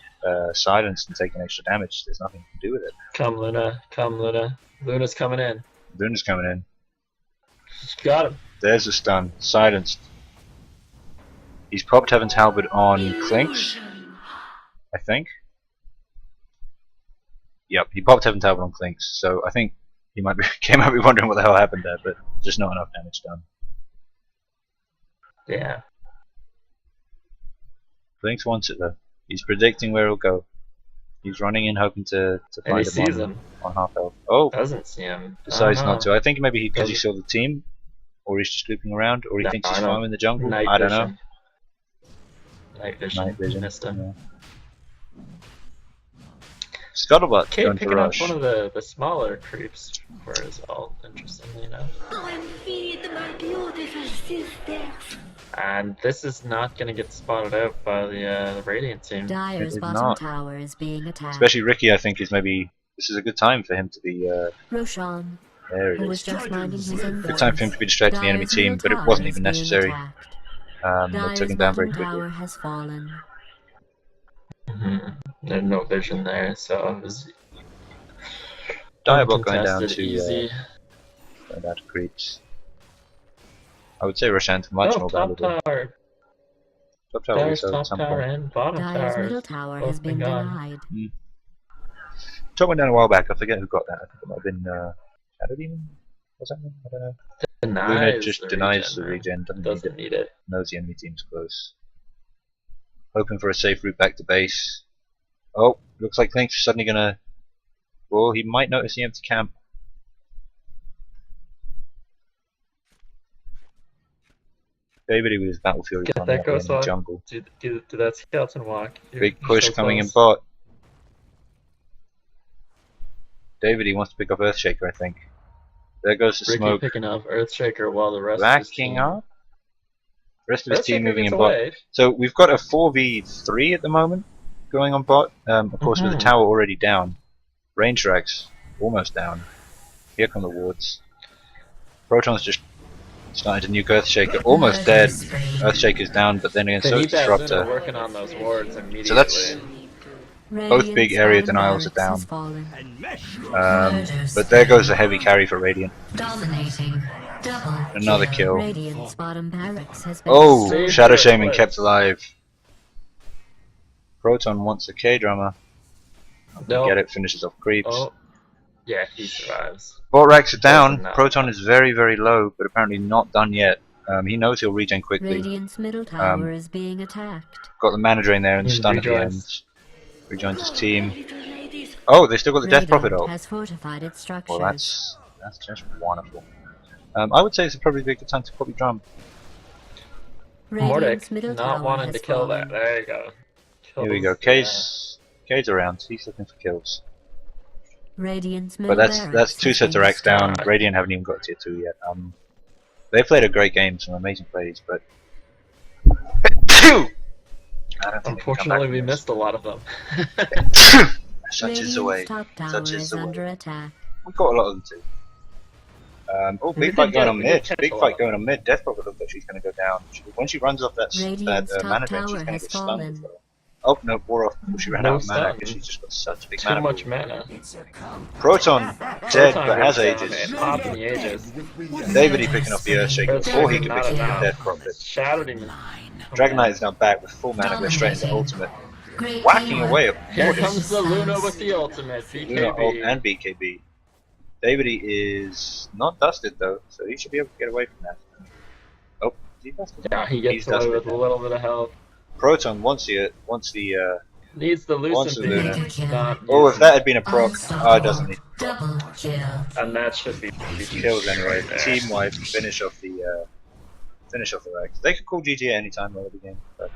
silenced and taking extra damage, there's nothing you can do with it. Come Luna, come Luna. Luna's coming in. Luna's coming in. Got him. There's a stun. Silenced. He's popped Heaven's Halberd on Clinks, I think. Yep, he popped Heaven's Halberd on Clinks, so I think he might be wondering what the hell happened there, but just not enough damage done. Yeah. Clinks wants it though. He's predicting where he'll go. He's running in hoping to And find he sees him. on half health. Oh, Doesn't see him. decides I don't not to. I think maybe because he Doesn't- saw the team, or he's just looping around, or he No, thinks I he's don't- farming in the jungle. Night I don't know. vision. Night vision. Night vision. Missed him. Yeah. Scuttlebutt Okay, going for picking up rush. one of the smaller creeps for his ult, interestingly enough. And this is not going to get spotted out by the Radiant team. Dyer's is bottom not. tower is being attacked. Especially Ricky, I think is maybe this is a good time for him to be. Roshan, There who it was is. just minding his own Good time for him to be distracting the enemy Dyer's team, middle but it tower wasn't is even being necessary. attacked. They Dyer's took him down very bottom quickly. tower has fallen. There's no vision there, so it was Diabot going down uncontested, easy. to creeps. I would say Roshan's much more top valuable. tower. Top tower Dyer's also top at some tower point. and bottom Dyer's tower. middle tower both has been gone. denied. Top went down a while back. I forget who got that. I think it might have been Shadow Demon or something. I don't know. Luna Denies just the denies the regen, regen. doesn't need it. Knows the enemy team's close. Hoping for a safe route back to base. Oh, looks like Clinks is suddenly gonna. Well, he might notice the empty camp. Davidy with his Battle Fury Get coming that up in ghost the walk. jungle. Do that skeleton walk. Big You're push so coming in close. bot. Davidy wants to pick up Earthshaker, I think. There goes the Ricky smoke. picking up Earthshaker while the rest of his Backing team. up. Rest of his team Earthshaker moving gets in bot. away. So we've got a 4v3 at the moment going on bot. Of course, with the tower already down. Range racks almost down. Here come the wards. Proton's just starting to nuke Earthshaker. Almost dead. Earthshaker's down, but then again, They so need is that Luna Disruptor. working on those wards immediately. So that's both big Radiant's area bottom denials are barracks down. has fallen. But there goes the heavy carry for Radiant. Dominating. Double. Another kill. Radiant's bottom barracks has been Oh, Saved Shadow her Shaman twice. kept alive. Proton wants a K-Drummer. no. Get it, finishes off creeps. Oh, yeah, he survives. Bot racks are down. Doesn't matter. Proton is very, very low, but apparently not done yet. He knows he'll regen quickly. Radiant's middle tower is being attacked. Got the mana drain there and the He stun at the end. rejoins. Rejoins his team. Oh, they still got the Death Prophet Radiant ult. has fortified its structures. Well, that's just wonderful. I would say it's probably a good time to probably drum. Radiant's middle Mordic not tower wanting has to kill fallen. that. There you go. Here we go. Kay's around. He's looking for kills. Radiant's But middle that's barracks two has sets of been racks down. destroyed. Radiant haven't even got tier 2 yet. They played a great game, some amazing plays, but I don't think they can come back Unfortunately, from we this. missed a lot of them. Such is the way. Radiant's top tower Such is is the way. under attack. We've got a lot of them too. Oh, We big fight did going get- on we did mid. catch Big a fight lot. going on mid. Death probably looks like she's going to go down. When she runs off that Radiant's top mana drain, she's tower going to has get stunned. fallen. as well. Oh no, wore off. She ran No out of mana stun. because she's just got such a big Too mana. much pool. mana. Proton dead, Proton but has goes down, ages. man. Popping the ages. Davidy picking up the Earthshaker Earthshaker, before he could not pick up the enough. Death Prophet. Shadow Demon. Dragon Knight is now back with full mana, goes straight into ultimate, Great whacking teamwork. away at Here Mortis. comes the Luna with the ultimate. Luna ult BKB. and BKB. Davidy is not dusted though, so he should be able to get away from that. Oh, is he dusted? Yeah, he He's gets away dusted with a now. little bit of health. Proton wants the Needs the Wants Lucent the beam. Luna. Not oh, if using that had been a proc, oh, it doesn't need Double kill. it. And that should be kills anyway. right there. Team wipe, finish off the racks. They could call GG at any time of the game, but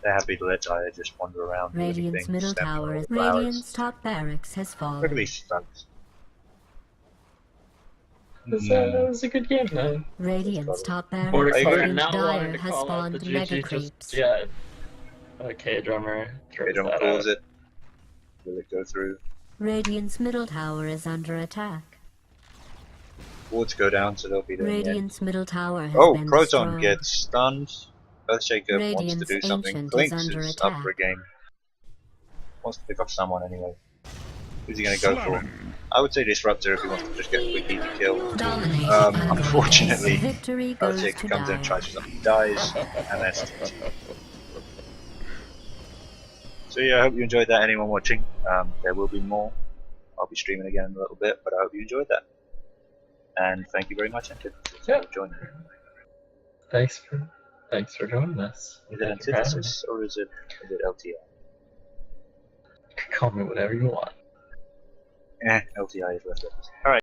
they're happy to let Jaya just wander around. do Radiant's anything, middle step on tower all is the flowers. Radiant's top barracks has Look at fallen. these stunts. It was a good game, man. Radiant's top Mordic barracks agree. Morgan against not wanting Dire to has call out the spawned mega GG creeps. just yet. Okay, drummer. They Throws don't that close out. it. Will it go through? Radiant's middle tower is under attack. Wards go down, so they'll be there in the end. Radiant's middle tower has Oh, been Proton destroyed. gets stunned. Earthshaker wants to Radiant's do something. Ancient Clinks is under is up for a attack. game. Wants to pick off someone anyway. Who's he going to go for? I would say Disruptor if he wants to just get a quick easy kill. Dominating. Unfortunately, Victory goes Earthshaker to comes in and Dire. tries something, dies, and that's it. So yeah, I hope you enjoyed that. Anyone watching, there will be more. I'll be streaming again in a little bit, but I hope you enjoyed that. And thank you very much, Enter, Yeah. for joining. Thanks for joining us. Is it Thank you for having me. Antithesis or is it LTI? Call me whatever you want. LTI is left. Alright.